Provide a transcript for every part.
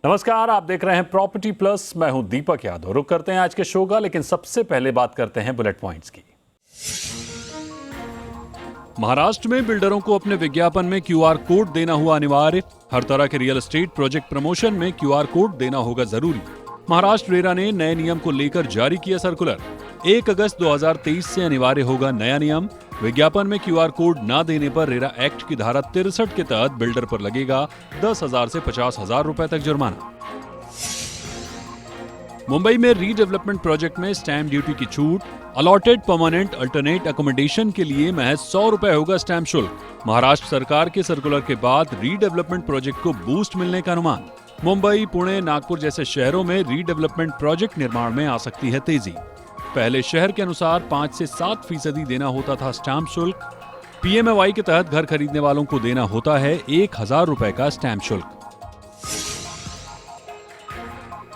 नमस्कार, आप देख रहे हैं प्रॉपर्टी प्लस। मैं हूं दीपक यादव। रुक करते हैं आज के शो का, लेकिन सबसे पहले बात करते हैं बुलेट पॉइंट्स की। महाराष्ट्र में बिल्डरों को अपने विज्ञापन में क्यूआर कोड देना हुआ अनिवार्य। हर तरह के रियल एस्टेट प्रोजेक्ट प्रमोशन में क्यूआर कोड देना होगा जरूरी। महाराष्ट्र रेरा ने नए नियम को लेकर जारी किया सर्कुलर। 1 अगस्त 2023 से अनिवार्य होगा नया नियम। विज्ञापन में क्यूआर कोड न देने पर रेरा एक्ट की धारा 63 के तहत बिल्डर पर लगेगा 10,000 से 50,000 रुपए तक जुर्माना। मुंबई में रीडेवलपमेंट प्रोजेक्ट में स्टैंप ड्यूटी की छूट। अलॉटेड परमानेंट अल्टरनेट अकोमोडेशन के लिए महज 100 रुपए होगा स्टैंप शुल्क। महाराष्ट्र सरकार के सर्कुलर के बाद रीडेवलपमेंट प्रोजेक्ट को बूस्ट मिलने का अनुमान। मुंबई, पुणे, नागपुर जैसे शहरों में रीडेवलपमेंट प्रोजेक्ट निर्माण में आ सकती है तेजी। पहले शहर के अनुसार 5 से 7% देना होता था स्टैंप शुल्क। पीएमएवाई के तहत घर खरीदने वालों को देना होता है 1,000 रुपए का स्टैंप शुल्क।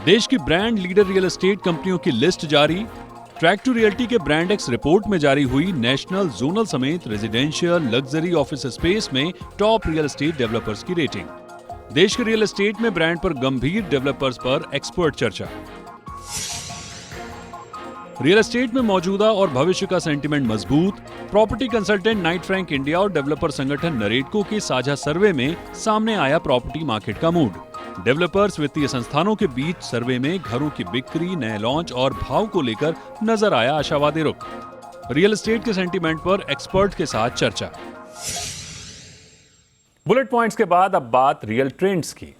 देश की ब्रांड लीडर रियल एस्टेट कंपनियों की लिस्ट जारी। ट्रैक टू रियल्टी के ब्रांड एक्स रिपोर्ट में जारी हुई नेशनल, जोनल समेत रेजिडेंशियल, लग्जरी ऑफिस स्पेस में टॉप रियल एस्टेट डेवलपर्स की रेटिंग। देश के रियल एस्टेट में ब्रांड पर गंभीर डेवलपर्स पर एक्सपर्ट चर्चा। रियल एस्टेट में मौजूदा और भविष्य का सेंटीमेंट मजबूत। Property consultant Knight Frank India और डेवलपर संगठन नरेटको के साझा सर्वे में सामने आया प्रॉपर्टी मार्केट का मूड। डेवलपर्स, वित्तीय संस्थानों के बीच सर्वे में घरों की बिक्री, नए लॉन्च और भाव को लेकर नजर आया आशावादी रुख। रियल एस्टेट के सेंटीमेंट पर एक्सपर्ट के साथ चर्चा। बुलेट पॉइंट्स के बाद अब बात रियल ट्रेंड्स की।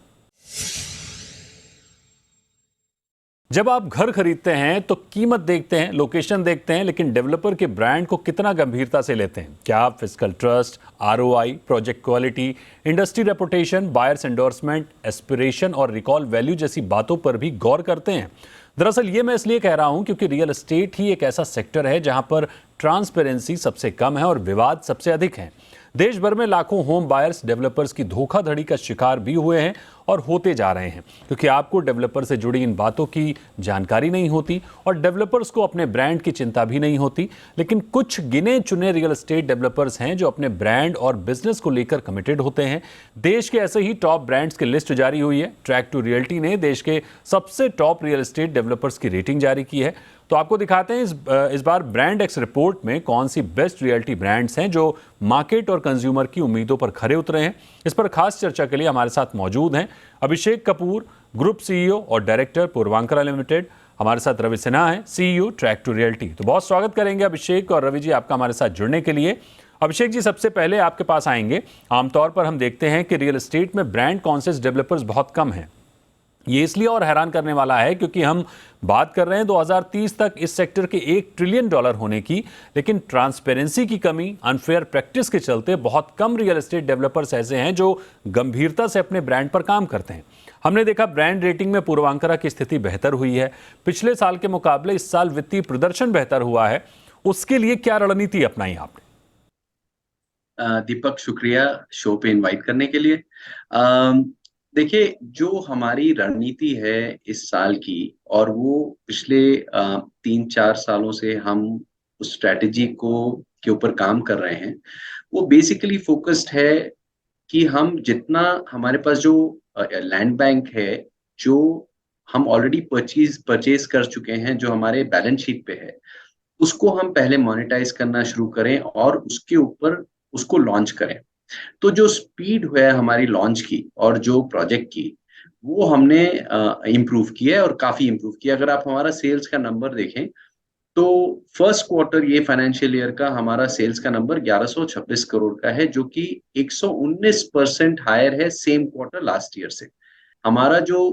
जब आप घर खरीदते हैं तो कीमत देखते हैं, लोकेशन देखते हैं, लेकिन डेवलपर के ब्रांड को कितना गंभीरता से लेते हैं? क्या आप fiscal trust, ROI, project quality, industry reputation, buyers endorsement, aspiration और रिकॉल वैल्यू जैसी बातों पर भी गौर करते हैं? दरअसल ये मैं इसलिए कह रहा हूं क्योंकि रियल एस्टेट ही एक ऐसा सेक्टर है जहां पर ट्रांसपेरेंसी सबसे कम है और विवाद सबसे अधिक है। देश भर में लाखों होम बायर्स डेवलपर्स की धोखाधड़ी का शिकार भी हुए हैं और होते जा रहे हैं, क्योंकि आपको डेवलपर से जुड़ी इन बातों की जानकारी नहीं होती और डेवलपर्स को अपने ब्रांड की चिंता भी नहीं होती। लेकिन कुछ गिने चुने रियल एस्टेट डेवलपर्स हैं जो अपने ब्रांड और बिजनेस को लेकर कमिटेड होते हैं। देश के ऐसे ही टॉप ब्रांड्स की लिस्ट जारी हुई है। ट्रैक टू रियल्टी ने देश के सबसे टॉप रियल एस्टेट डेवलपर्स की रेटिंग जारी की है। तो आपको दिखाते हैं इस बार ब्रांड एक्स रिपोर्ट में कौन सी बेस्ट रियल्टी ब्रांड्स हैं जो मार्केट और कंज्यूमर की उम्मीदों पर खरे उतरे हैं। इस पर खास चर्चा के लिए हमारे साथ मौजूद हैं अभिषेक कपूर, ग्रुप सीईओ और डायरेक्टर पूर्वांकरा लिमिटेड। हमारे साथ रवि सिन्हा है, सीईओ ट्रैक टू रियल्टी। तो बहुत स्वागत करेंगे अभिषेक और रवि जी आपका हमारे साथ जुड़ने के लिए। अभिषेक जी, सबसे पहले आपके पास आएंगे। आमतौर पर हम देखते हैं कि रियल एस्टेट में ब्रांड कॉन्शियस डेवलपर्स बहुत कम हैं। ये इसलिए और हैरान करने वाला है क्योंकि हम बात कर रहे हैं 2030 तक इस सेक्टर के $1 ट्रिलियन होने की, लेकिन ट्रांसपेरेंसी की कमी, अनफेयर प्रैक्टिस के चलते बहुत कम रियल एस्टेट डेवलपर्स ऐसे हैं जो गंभीरता से अपने ब्रांड पर काम करते हैं। हमने देखा ब्रांड रेटिंग में पूर्वांकरा की स्थिति बेहतर हुई है। पिछले साल के मुकाबले इस साल वित्तीय प्रदर्शन बेहतर हुआ है। उसके लिए क्या रणनीति अपनाई आपने? दीपक, शुक्रिया शो पे इनवाइट करने के लिए। देखिए, जो हमारी रणनीति है इस साल की, और वो पिछले 3-4 सालों से हम उस स्ट्रैटेजी को के ऊपर काम कर रहे हैं, वो बेसिकली फोकस्ड है कि हम जितना हमारे पास जो लैंड बैंक है, जो हम ऑलरेडी परचेज कर चुके हैं, जो हमारे बैलेंस शीट पे है, उसको हम पहले मोनेटाइज करना शुरू करें और उसके ऊपर उसको लॉन्च करें। तो जो स्पीड है हमारी लॉन्च की और जो प्रोजेक्ट की, वो हमने इम्प्रूव किया है और काफ़ी इम्प्रूव किया। अगर आप हमारा सेल्स का नंबर देखें, तो फर्स्ट क्वार्टर ये फाइनेंशियल ईयर का हमारा सेल्स का नंबर 1126 करोड़ का है, जो कि 119% हायर है सेम क्वार्टर लास्ट ईयर से। हमारा जो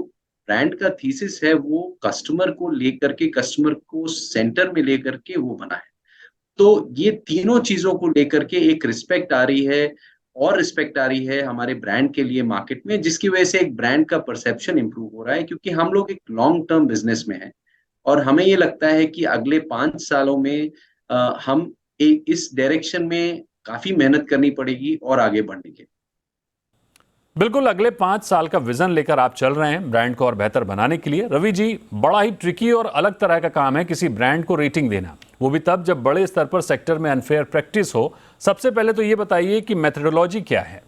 ब्रांड का थीसिस है, वो कस्टमर को लेकर के, कस्टमर को सेंटर में लेकर के वो बना है। तो ये तीनों चीज़ों को लेकर के एक रिस्पेक्ट आ रही है, और रिस्पेक्ट आ रही है हमारे ब्रांड के लिए मार्केट में, जिसकी वजह से एक ब्रांड का परसेप्शन इंप्रूव हो रहा है। क्योंकि हम लोग एक लॉन्ग टर्म बिजनेस में हैं और हमें ये लगता है कि अगले 5 सालों में हम इस डायरेक्शन में काफ़ी मेहनत करनी पड़ेगी और आगे बढ़ने के। बिल्कुल, अगले 5 साल का विजन लेकर आप चल रहे हैं ब्रांड को और बेहतर बनाने के लिए। रवि जी, बड़ा ही ट्रिकी और अलग तरह का काम है किसी ब्रांड को रेटिंग देना, वो भी तब जब बड़े स्तर पर सेक्टर में अनफेयर प्रैक्टिस हो। सबसे पहले तो ये बताइए कि मेथोडोलॉजी क्या है?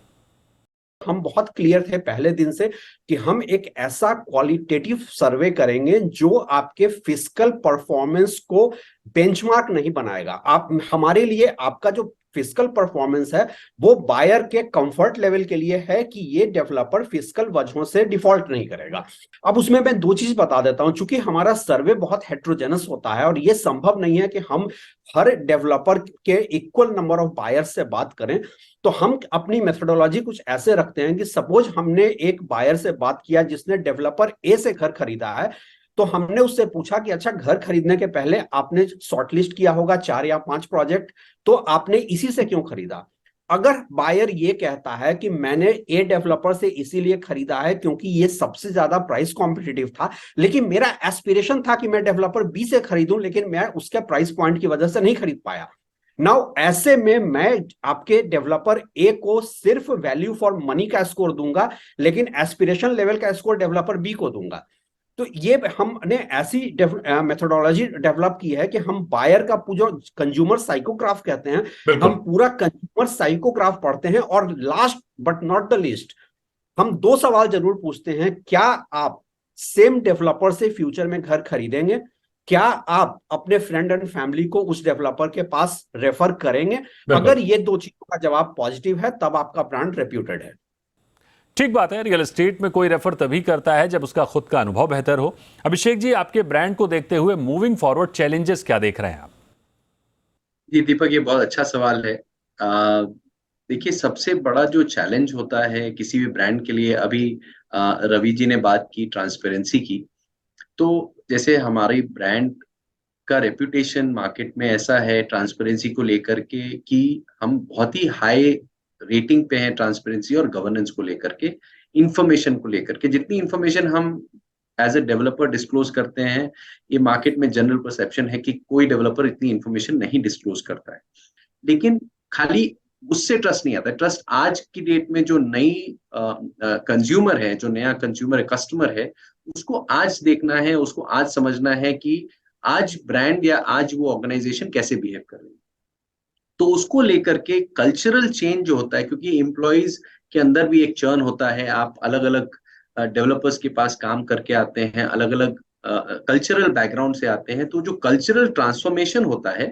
हम बहुत क्लियर थे पहले दिन से कि हम एक ऐसा क्वालिटेटिव सर्वे करेंगे जो आपके फिस्कल परफॉर्मेंस को बेंचमार्क नहीं बनाएगा। आप हमारे लिए आपका जो फिस्कल परफॉर्मेंस है वो बायर के कंफर्ट लेवल के लिए है कि ये डेवलपर फिस्कल वजहों से डिफॉल्ट नहीं करेगा। अब उसमें मैं दो चीज बता देता हूं, चूंकि हमारा सर्वे बहुत हेट्रोजेनस होता है और ये संभव नहीं है कि हम हर डेवलपर के इक्वल नंबर ऑफ बायर से बात करें, तो हम अपनी मेथोडोलॉजी कुछ ऐसे रखते हैं कि सपोज हमने एक बायर से बात किया जिसने डेवलपर ए से घर खरीदा है, तो हमने उससे पूछा कि अच्छा, घर खरीदने के पहले आपने शॉर्टलिस्ट किया होगा 4 या 5 प्रोजेक्ट, तो आपने इसी से क्यों खरीदा? अगर बायर ये कहता है कि मैंने ए डेवलपर से इसीलिए खरीदा है क्योंकि ये सबसे ज्यादा प्राइस कॉम्पिटिटिव था, लेकिन मेरा एस्पिरेशन था कि मैं डेवलपर बी से खरीदूं, लेकिन मैं उसके प्राइस पॉइंट की वजह से नहीं खरीद पाया, नाउ ऐसे में मैं आपके डेवलपर ए को सिर्फ वैल्यू फॉर मनी का स्कोर दूंगा, लेकिन एस्पिरेशन लेवल का स्कोर डेवलपर बी को दूंगा। तो ये हमने ऐसी मेथोडोलॉजी डेवलप की है कि हम बायर का जो कंज्यूमर साइकोग्राफ कहते हैं, हम पूरा कंज्यूमर साइकोग्राफ पढ़ते हैं और last but not the least हम 2 सवाल जरूर पूछते हैं। क्या आप सेम डेवलपर से फ्यूचर में घर खरीदेंगे? क्या आप अपने फ्रेंड एंड फैमिली को उस डेवलपर के पास रेफर करेंगे? अगर ये 2 चीजों का जवाब पॉजिटिव है तब आपका ब्रांड रेप्यूटेड है। ठीक बात है, रियल एस्टेट में कोई रेफर तभी करता है जब उसका खुद का अनुभव बेहतर हो। अभिषेक जी, आपके ब्रांड को देखते हुए मूविंग फॉरवर्ड चैलेंजेस क्या देख रहे हैं आप? जी दीपक, ये बहुत अच्छा सवाल है। देखिए, सबसे बड़ा जो चैलेंज होता है किसी भी ब्रांड के लिए, अभी रवि जी ने बात की ट्रांसपेरेंसी की, तो जैसे हमारी ब्रांड का रेपुटेशन मार्केट में ऐसा है ट्रांसपेरेंसी को लेकर के कि हम बहुत ही हाई रेटिंग पे हैं ट्रांसपेरेंसी और गवर्नेंस को लेकर के, इंफॉर्मेशन को लेकर के। जितनी इंफॉर्मेशन हम एज ए डेवलपर डिस्क्लोज करते हैं, ये मार्केट में जनरल परसेप्शन है कि कोई डेवलपर इतनी इंफॉर्मेशन नहीं डिस्क्लोज करता है। लेकिन खाली उससे ट्रस्ट नहीं आता है। ट्रस्ट आज की डेट में जो नई कंज्यूमर है, जो नया कंज्यूमर है, कस्टमर है, उसको आज देखना है, उसको आज समझना है कि आज ब्रांड या आज वो ऑर्गेनाइजेशन कैसे बिहेव कर रही है। तो उसको लेकर के कल्चरल चेंज जो होता है, क्योंकि एम्प्लॉइज के अंदर भी एक चर्न होता है, आप अलग अलग डेवलपर्स के पास काम करके आते हैं, अलग अलग कल्चरल बैकग्राउंड से आते हैं, तो जो कल्चरल ट्रांसफॉर्मेशन होता है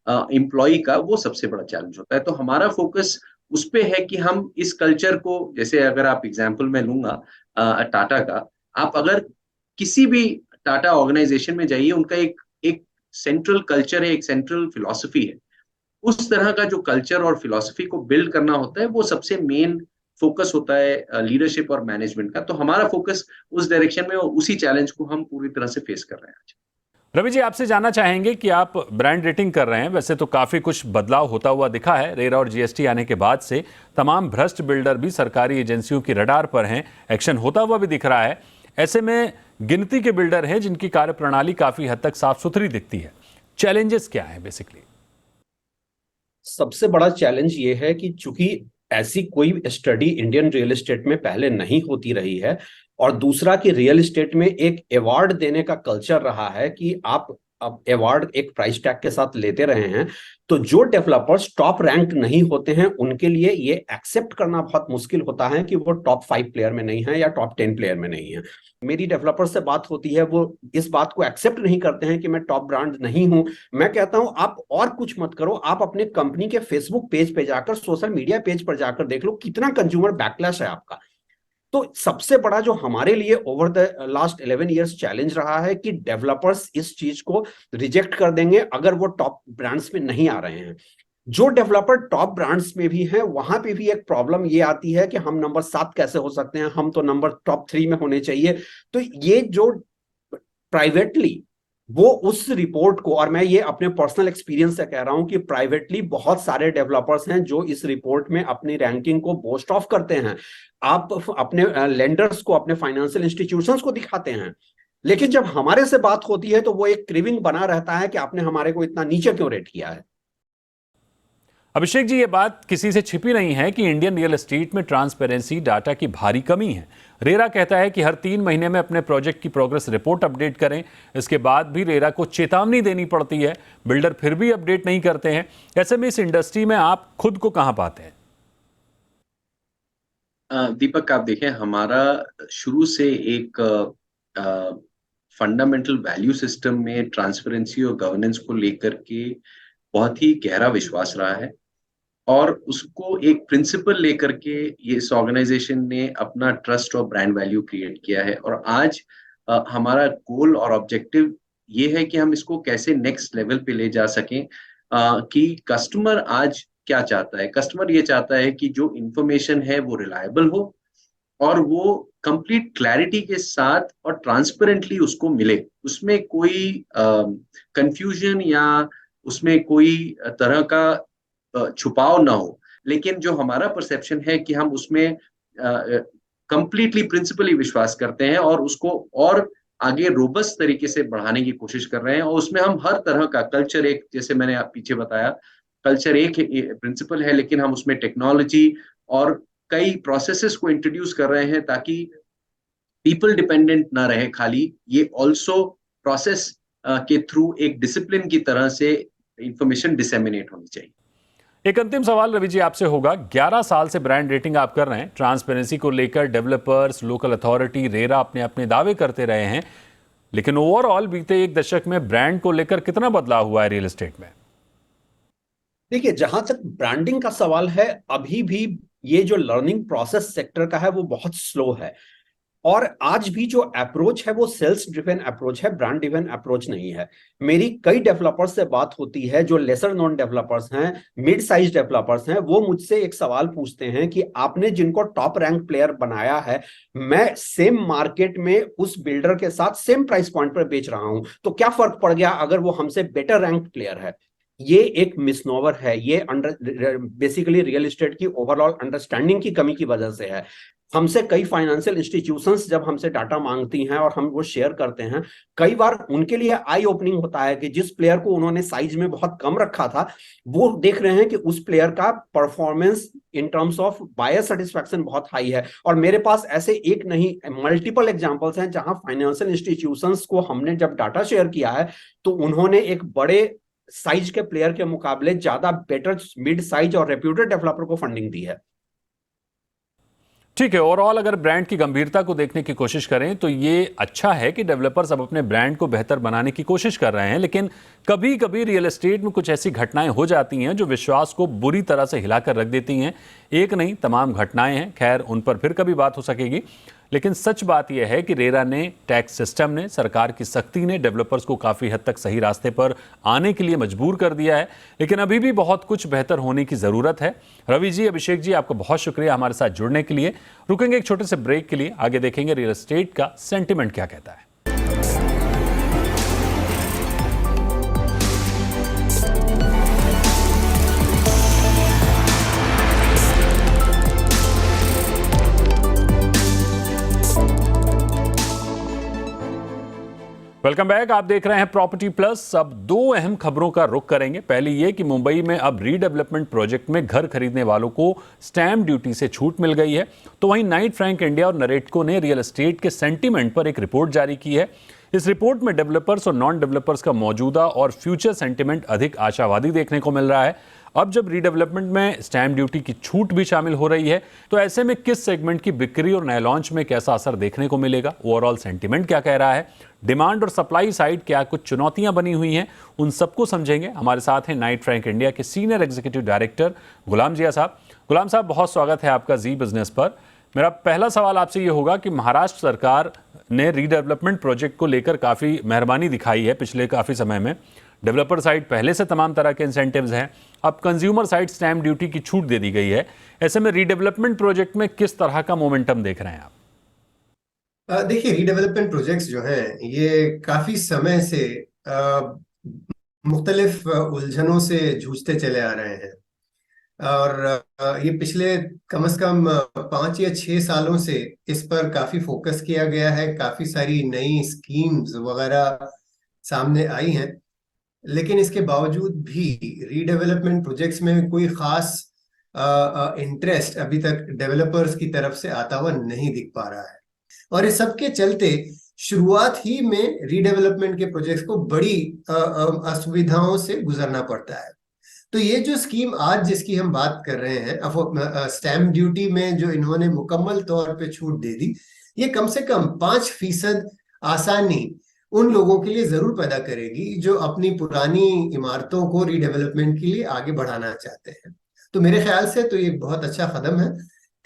एम्प्लॉय का, वो सबसे बड़ा चैलेंज होता है। तो हमारा फोकस उस पे है कि हम इस कल्चर को, जैसे अगर आप एग्जाम्पल में लूंगा टाटा का, आप अगर किसी भी टाटा ऑर्गेनाइजेशन में जाइए, उनका एक एक सेंट्रल कल्चर है, एक सेंट्रल फिलॉसफी है। उस तरह का जो कल्चर और फिलॉसफी को बिल्ड करना होता है, वो सबसे मेन फोकस होता है लीडरशिप और मैनेजमेंट का। तो हमारा फोकस उस डायरेक्शन में, और उसी चैलेंज को हम पूरी तरह से फेस कर रहे हैं आज। रवि जी, आपसे जानना चाहेंगे कि आप ब्रांड रेटिंग कर रहे हैं, वैसे तो काफी कुछ बदलाव होता हुआ दिखा है। रेरा और जीएसटी आने के बाद से तमाम भ्रष्ट बिल्डर भी सरकारी एजेंसियों की रडार पर हैं, एक्शन होता हुआ भी दिख रहा है। ऐसे में गिनती के बिल्डर हैं जिनकी कार्यप्रणाली काफी हद तक साफ सुथरी दिखती है। चैलेंजेस क्या है बेसिकली? सबसे बड़ा चैलेंज ये है कि चूंकि ऐसी कोई स्टडी इंडियन रियल एस्टेट में पहले नहीं होती रही है, और दूसरा कि रियल एस्टेट में एक अवार्ड देने का कल्चर रहा है कि आप अब अवार्ड एक प्राइस टैग के साथ लेते रहे हैं, तो जो डेवलपर्स टॉप रैंक नहीं होते हैं उनके लिए ये एक्सेप्ट करना बहुत मुश्किल होता है कि वो टॉप 5 प्लेयर में नहीं है या टॉप 10 प्लेयर में नहीं है। मेरी डेवलपर से बात होती है, वो इस बात को एक्सेप्ट नहीं करते हैं कि मैं टॉप ब्रांड नहीं हूं। मैं कहता हूं आप और कुछ मत करो, आप अपने कंपनी के फेसबुक पेज पे जाकर, सोशल मीडिया पेज पर जाकर देख लो कितना कंज्यूमर बैकलैश है आपका। तो सबसे बड़ा जो हमारे लिए over the last 11 years challenge रहा है कि डेवलपर्स इस चीज को रिजेक्ट कर देंगे अगर वो टॉप ब्रांड्स में नहीं आ रहे हैं। जो डेवलपर टॉप ब्रांड्स में भी हैं, वहां पे भी एक प्रॉब्लम ये आती है कि हम नंबर 7 कैसे हो सकते हैं, हम तो नंबर टॉप 3 में होने चाहिए। तो ये जो प्राइवेटली वो उस रिपोर्ट को, और मैं ये अपने पर्सनल एक्सपीरियंस से कह रहा हूं कि प्राइवेटली बहुत सारे डेवलपर्स हैं जो इस रिपोर्ट में अपनी रैंकिंग को बोस्ट ऑफ करते हैं। आप अपने लेंडर्स को, अपने फाइनेंशियल इंस्टीट्यूशंस को दिखाते हैं, लेकिन जब हमारे से बात होती है तो वो एक क्रिविंग बना रहता है कि आपने हमारे को इतना नीचे क्यों रेट किया है। अभिषेक जी, ये बात किसी से छिपी नहीं है कि इंडियन रियल एस्टेट में ट्रांसपेरेंसी डाटा की भारी कमी है। रेरा कहता है कि हर 3 महीने में अपने प्रोजेक्ट की प्रोग्रेस रिपोर्ट अपडेट करें। इसके बाद भी रेरा को चेतावनी देनी पड़ती है, बिल्डर फिर भी अपडेट नहीं करते हैं। ऐसे में इस इंडस्ट्री में आप खुद को कहां पाते हैं? दीपक, आप देखें, हमारा शुरू से एक फंडामेंटल वैल्यू सिस्टम में ट्रांसपेरेंसी और गवर्नेंस को लेकर के बहुत ही गहरा विश्वास रहा है, और उसको एक प्रिंसिपल लेकर के ये इस ऑर्गेनाइजेशन ने अपना ट्रस्ट और ब्रांड वैल्यू क्रिएट किया है। और आज हमारा गोल और ऑब्जेक्टिव ये है कि हम इसको कैसे नेक्स्ट लेवल पे ले जा सकें। कि कस्टमर आज क्या चाहता है? कस्टमर ये चाहता है कि जो इंफॉर्मेशन है वो रिलायबल हो, और वो कंप्लीट क्लैरिटी के साथ और ट्रांसपेरेंटली उसको मिले। उसमें कोई कंफ्यूजन या उसमें कोई तरह का छुपाव ना हो। लेकिन जो हमारा परसेप्शन है कि हम उसमें कंप्लीटली प्रिंसिपली विश्वास करते हैं, और उसको और आगे रोबस्ट तरीके से बढ़ाने की कोशिश कर रहे हैं। और उसमें हम हर तरह का कल्चर, एक जैसे मैंने आप पीछे बताया, कल्चर एक प्रिंसिपल है, लेकिन हम उसमें टेक्नोलॉजी और कई प्रोसेसेस को इंट्रोड्यूस कर रहे हैं ताकि पीपल डिपेंडेंट ना रहे खाली, ये ऑल्सो प्रोसेस के थ्रू एक डिसिप्लिन की तरह से इंफॉर्मेशन डिसेमिनेट होनी चाहिए। एक अंतिम सवाल रवि जी आपसे होगा, 11 साल से ब्रांड रेटिंग आप कर रहे हैं, ट्रांसपेरेंसी को लेकर डेवलपर्स, लोकल अथॉरिटी, रेरा अपने अपने दावे करते रहे हैं, लेकिन ओवरऑल बीते एक दशक में ब्रांड को लेकर कितना बदलाव हुआ है रियल एस्टेट में? देखिए, जहां तक ब्रांडिंग का सवाल है, अभी भी ये जो लर्निंग प्रोसेस सेक्टर का है वो बहुत स्लो है। और आज भी जो अप्रोच है वो सेल्स ड्रिवन अप्रोच है, ब्रांड ड्रिवन अप्रोच नहीं है। मेरी कई डेवलपर्स से बात होती है, जो लेसर नॉन डेवलपर्स हैं, मिड साइज डेवलपर्स हैं, वो मुझसे एक सवाल पूछते हैं कि आपने जिनको टॉप रैंक प्लेयर बनाया है, मैं सेम मार्केट में उस बिल्डर के साथ सेम प्राइस पॉइंट पर बेच रहा हूं, तो क्या फर्क पड़ गया अगर वो हमसे बेटर रैंक प्लेयर है? ये एक मिसनोवर है। ये बेसिकली रियल एस्टेट की ओवरऑल अंडरस्टैंडिंग की कमी की वजह से है। हमसे कई फाइनेंशियल इंस्टीट्यूशंस जब हमसे डाटा मांगती हैं और हम वो शेयर करते हैं, कई बार उनके लिए आई ओपनिंग होता है कि जिस प्लेयर को उन्होंने साइज में बहुत कम रखा था, वो देख रहे हैं कि उस प्लेयर का performance in terms of buyer satisfaction बहुत हाई है। और मेरे पास ऐसे एक नहीं, मल्टीपल एग्जांपल्स हैं जहां फाइनेंशियल इंस्टीट्यूशंस को हमने जब डाटा शेयर किया है, तो उन्होंने एक बड़े साइज के प्लेयर के मुकाबले ज्यादा बेटर मिड साइज और रेप्यूटेड डेवलपर को फंडिंग दी है। ठीक है, ओवरऑल अगर ब्रांड की गंभीरता को देखने की कोशिश करें तो ये अच्छा है कि डेवलपर्स अब अपने ब्रांड को बेहतर बनाने की कोशिश कर रहे हैं, लेकिन कभी कभी रियल एस्टेट में कुछ ऐसी घटनाएं हो जाती हैं जो विश्वास को बुरी तरह से हिलाकर रख देती हैं। एक नहीं, तमाम घटनाएं हैं, खैर उन पर फिर कभी बात हो सकेगी। लेकिन सच बात यह है कि रेरा ने, टैक्स सिस्टम ने, सरकार की सख्ती ने डेवलपर्स को काफ़ी हद तक सही रास्ते पर आने के लिए मजबूर कर दिया है, लेकिन अभी भी बहुत कुछ बेहतर होने की ज़रूरत है। रवि जी, अभिषेक जी, आपका बहुत शुक्रिया हमारे साथ जुड़ने के लिए। रुकेंगे एक छोटे से ब्रेक के लिए, आगे देखेंगे रियल एस्टेट का सेंटिमेंट क्या कहता है। वेलकम बैक, आप देख रहे हैं प्रॉपर्टी प्लस। अब दो अहम खबरों का रुख करेंगे। पहली ये कि मुंबई में अब रीडेवलपमेंट प्रोजेक्ट में घर खरीदने वालों को स्टैंप ड्यूटी से छूट मिल गई है। तो वहीं नाइट फ्रैंक इंडिया और नरेटको ने रियल एस्टेट के सेंटीमेंट पर एक रिपोर्ट जारी की है। इस रिपोर्ट में डेवलपर्स और नॉन डेवलपर्स का मौजूदा और फ्यूचर सेंटीमेंट अधिक आशावादी देखने को मिल रहा है। अब जब रीडेवलपमेंट में स्टैंप ड्यूटी की छूट भी शामिल हो रही है, तो ऐसे में किस सेगमेंट की बिक्री और नए लॉन्च में कैसा असर देखने को मिलेगा? ओवरऑल सेंटीमेंट क्या कह रहा है? डिमांड और सप्लाई साइड क्या कुछ चुनौतियां बनी हुई हैं? उन सबको समझेंगे। हमारे साथ हैं नाइट फ्रैंक इंडिया के सीनियर एग्जीक्यूटिव डायरेक्टर गुलाम जिया साहब। गुलाम साहब, बहुत स्वागत है आपका जी बिजनेस पर। मेरा पहला सवाल आपसे ये होगा कि महाराष्ट्र सरकार ने रीडेवलपमेंट प्रोजेक्ट को लेकर काफ़ी मेहरबानी दिखाई है पिछले काफ़ी समय में। डेवलपर साइड पहले से तमाम तरह के इंसेंटिव्स हैं, अब कंज्यूमर साइड स्टैंप ड्यूटी की छूट दे दी गई है। ऐसे में रीडेवलपमेंट प्रोजेक्ट में किस तरह का मोमेंटम देख रहे हैं आप? देखिए, रीडेवलपमेंट प्रोजेक्ट्स जो हैं ये काफी समय से मुख्तलिफ उलझनों से जूझते चले आ रहे हैं। और ये पिछले कम से कम 5 या 6 सालों से इस पर काफी फोकस किया गया है। काफी सारी नई स्कीम्स वगैरह सामने आई हैं, लेकिन इसके बावजूद भी रीडेवलपमेंट प्रोजेक्ट्स में कोई खास इंटरेस्ट अभी तक डेवलपर्स की तरफ से आता हुआ नहीं दिख पा रहा है। और इस सब के चलते शुरुआत ही में रीडेवलपमेंट के प्रोजेक्ट्स को बड़ी असुविधाओं से गुजरना पड़ता है। तो ये जो स्कीम आज जिसकी हम बात कर रहे हैं, स्टैम्प ड्यूटी में जो इन्होंने मुकम्मल तौर पे छूट दे दी, ये कम से कम 5% आसानी उन लोगों के लिए जरूर पैदा करेगी जो अपनी पुरानी इमारतों को रीडेवलपमेंट के लिए आगे बढ़ाना चाहते हैं। तो मेरे ख्याल से तो ये बहुत अच्छा कदम है।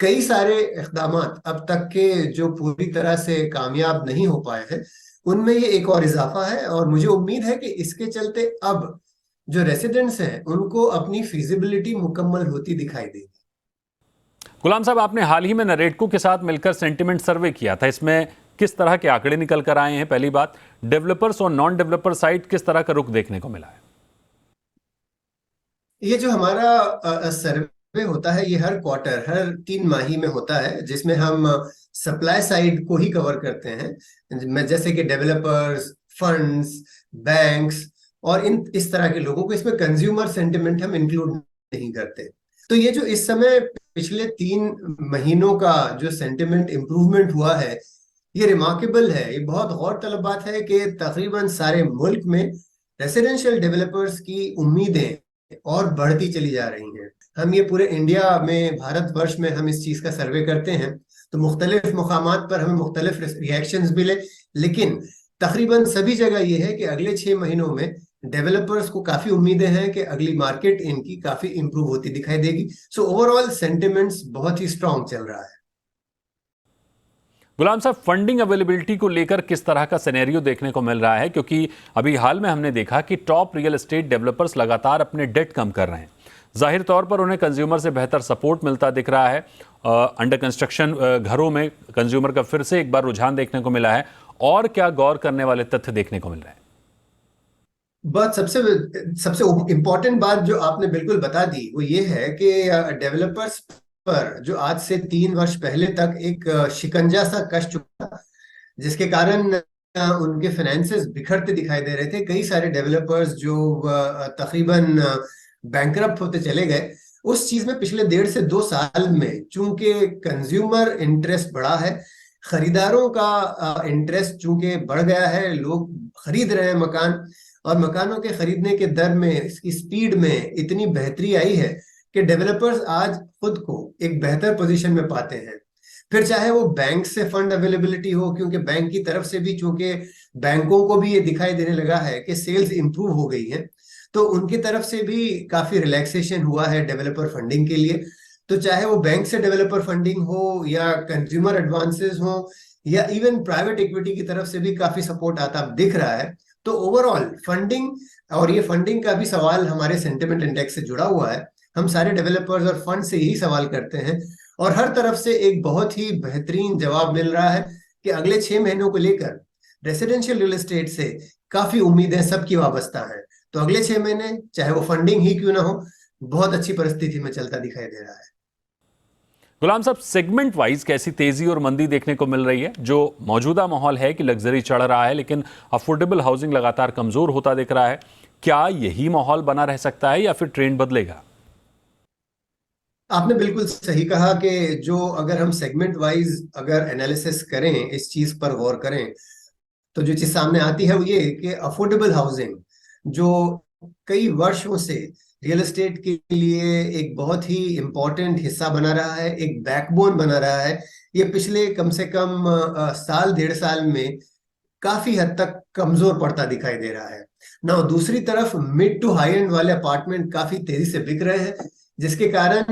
कई सारे इक़दाम अब तक के जो पूरी तरह से कामयाब नहीं हो पाए हैं, उनमें ये एक और इजाफा है, और मुझे उम्मीद है कि इसके चलते अब जो रेसिडेंट्स हैं उनको अपनी फिजिबिलिटी मुकम्मल होती दिखाई देगी। गुलाम साहब, आपने हाल ही में नरेटको के साथ मिलकर सेंटिमेंट सर्वे किया था, इसमें किस तरह के आंकड़े निकल कर आए हैं? पहली बात, डेवलपर्स और नॉन डेवलपर साइड किस तरह का रुख देखने को मिला है? ये जो हमारा सर्वे होता है, ये हर क्वार्टर, हर 3 माही में होता है, जिसमें हम सप्लाई साइड को ही कवर करते हैं, जैसे कि डेवलपर्स, फंड्स, बैंक्स और इस तरह के लोगों को। इसमें कंज्यूमर सेंटिमेंट हम इंक्लूड नहीं करते। तो ये जो इस समय पिछले 3 महीनों का जो सेंटिमेंट इंप्रूवमेंट हुआ है, ये रिमार्केबल है। ये बहुत गौरतलब बात है कि तकरीबन सारे मुल्क में रेसिडेंशियल डेवलपर्स की उम्मीदें और बढ़ती चली जा रही हैं। हम ये पूरे इंडिया में, भारतवर्ष में हम इस चीज का सर्वे करते हैं, तो मुख्तलिफ मुकामात पर हमें मुख्तलिफ रिएक्शंस मिले, लेकिन तकरीबन सभी जगह ये है कि अगले 6 महीनों में डेवलपर्स को काफी उम्मीदें हैं कि अगली मार्केट इनकी काफी इंप्रूव होती दिखाई देगी। सो ओवरऑल सेंटिमेंट्स बहुत ही स्ट्रांग चल रहा है। गुलाम साहब, फंडिंग अवेलेबिलिटी को लेकर किस तरह का सिनेरियो देखने को मिल रहा है? क्योंकि अभी हाल में हमने देखा कि टॉप रियल एस्टेट डेवलपर्स लगातार अपने डेट कम कर रहे हैं। जाहिर तौर पर उन्हें कंज्यूमर से बेहतर सपोर्ट मिलता दिख रहा है। अंडर कंस्ट्रक्शन घरों में कंज्यूमर का फिर से एक बार रुझान देखने को मिला है। और क्या गौर करने वाले तथ्य देखने को मिल रहे हैं? बात सबसे इंपॉर्टेंट बात जो आपने बिल्कुल बता दी, वो ये है कि डेवलपर्स पर जो आज से 3 वर्ष पहले तक एक शिकंजा सा कस चुका, जिसके कारण उनके फाइनेंसेस बिखरते दिखाई दे रहे थे। कई सारे डेवलपर्स जो तकरीबन बैंकरप्ट होते चले गए, उस चीज में पिछले 1.5 से 2 साल में चूंकि कंज्यूमर इंटरेस्ट बढ़ा है, खरीदारों का इंटरेस्ट चूंकि बढ़ गया है, लोग खरीद रहे हैं मकान, और मकानों के खरीदने के दर में, इसकी स्पीड में इतनी बेहतरी आई है कि डेवलपर्स आज खुद को एक बेहतर पोजीशन में पाते हैं। फिर चाहे वो बैंक से फंड अवेलेबिलिटी हो, क्योंकि बैंक की तरफ से भी, चूंकि बैंकों को भी ये दिखाई देने लगा है कि सेल्स इंप्रूव हो गई है, तो उनकी तरफ से भी काफी रिलैक्सेशन हुआ है डेवलपर फंडिंग के लिए। तो चाहे वो बैंक से डेवलपर फंडिंग हो, या कंज्यूमर एडवांसेस हो, या इवन प्राइवेट इक्विटी की तरफ से भी काफी सपोर्ट आता दिख रहा है। तो ओवरऑल फंडिंग, और ये फंडिंग का भी सवाल हमारे सेंटिमेंट इंडेक्स से जुड़ा हुआ है। हम सारे डेवलपर्स और फंड से यही सवाल करते हैं, और हर तरफ से एक बहुत ही बेहतरीन जवाब मिल रहा है कि अगले 6 महीनों को लेकर रेसिडेंशियल रियल एस्टेट से काफी उम्मीदें सबकी वाबस्ता हैं। तो अगले 6 महीने, चाहे वो फंडिंग ही क्यों ना हो, बहुत अच्छी परिस्थिति में चलता दिखाई दे रहा है। गुलाम साहब, सेगमेंट वाइज कैसी तेजी और मंदी देखने को मिल रही है? जो मौजूदा माहौल है कि लग्जरी चढ़ रहा है, लेकिन अफोर्डेबल हाउसिंग लगातार कमजोर होता दिख रहा है, क्या यही माहौल बना रह सकता है या फिर ट्रेंड बदलेगा? आपने बिल्कुल सही कहा कि जो अगर हम सेगमेंट वाइज अगर एनालिसिस करें, इस चीज पर गौर करें, तो जो चीज सामने आती है वो ये कि अफोर्डेबल हाउसिंग जो कई वर्षों से रियल एस्टेट के लिए एक बहुत ही इंपॉर्टेंट हिस्सा बना रहा है, एक बैकबोन बना रहा है, ये पिछले कम से कम साल 1.5 साल में काफी हद तक कमजोर पड़ता दिखाई दे रहा है ना। दूसरी तरफ मिड टू हाई एंड वाले अपार्टमेंट काफी तेजी से बिक रहे हैं, जिसके कारण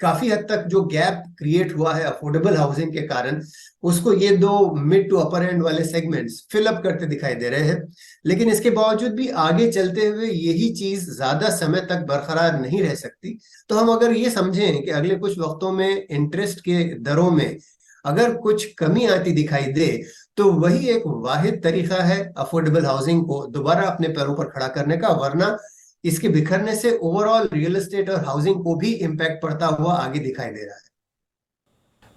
काफी हद तक जो गैप क्रिएट हुआ है अफोर्डेबल हाउसिंग के कारण, उसको ये 2 मिड टू अपर एंड वाले सेगमेंट्स फिल अप करते दिखाई दे रहे हैं। लेकिन इसके बावजूद भी आगे चलते हुए यही चीज ज्यादा समय तक बरकरार नहीं रह सकती। तो हम अगर ये समझें कि अगले कुछ वक्तों में इंटरेस्ट के दरों में अगर कुछ कमी आती दिखाई दे, तो वही एक वाहिद तरीका है अफोर्डेबल हाउसिंग को दोबारा अपने पैरों पर खड़ा करने का, वरना इसके बिखरने से ओवरऑल रियल एस्टेट और हाउसिंग को भी इंपैक्ट पड़ता हुआ आगे दिखाई दे रहा है।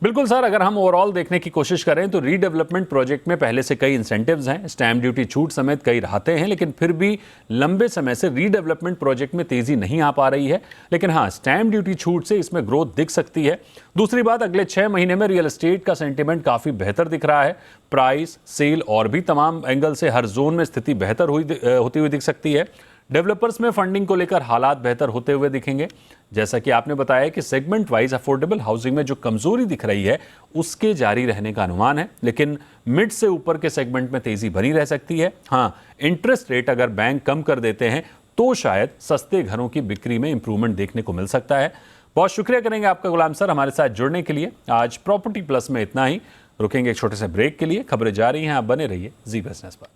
बिल्कुल सर, अगर हम ओवरऑल देखने की कोशिश करें तो रीडेवलपमेंट प्रोजेक्ट में पहले से कई इंसेंटिव्स हैं, स्टैम्प ड्यूटी छूट समेत कई राहतें हैं, लेकिन फिर भी लंबे समय से रीडेवलपमेंट प्रोजेक्ट में तेजी नहीं आ पा रही है। लेकिन हाँ, स्टैम्प ड्यूटी छूट से इसमें ग्रोथ दिख सकती है। दूसरी बात, अगले 6 महीने में रियल एस्टेट का सेंटिमेंट काफ़ी बेहतर दिख रहा है। प्राइस, सेल और भी तमाम एंगल से हर जोन में स्थिति बेहतर होती हुई दिख सकती है। डेवलपर्स में फंडिंग को लेकर हालात बेहतर होते हुए दिखेंगे। जैसा कि आपने बताया कि सेगमेंट वाइज अफोर्डेबल हाउसिंग में जो कमजोरी दिख रही है उसके जारी रहने का अनुमान है, लेकिन मिड से ऊपर के सेगमेंट में तेजी बनी रह सकती है। हाँ, इंटरेस्ट रेट अगर बैंक कम कर देते हैं तो शायद सस्ते घरों की बिक्री में इंप्रूवमेंट देखने को मिल सकता है। बहुत शुक्रिया करेंगे आपका गुलाम सर हमारे साथ जुड़ने के लिए। आज प्रॉपर्टी प्लस में इतना ही। रुकेंगे एक छोटे से ब्रेक के लिए। खबरें जा रही हैं, आप बने रहिए जी बिजनेस पर।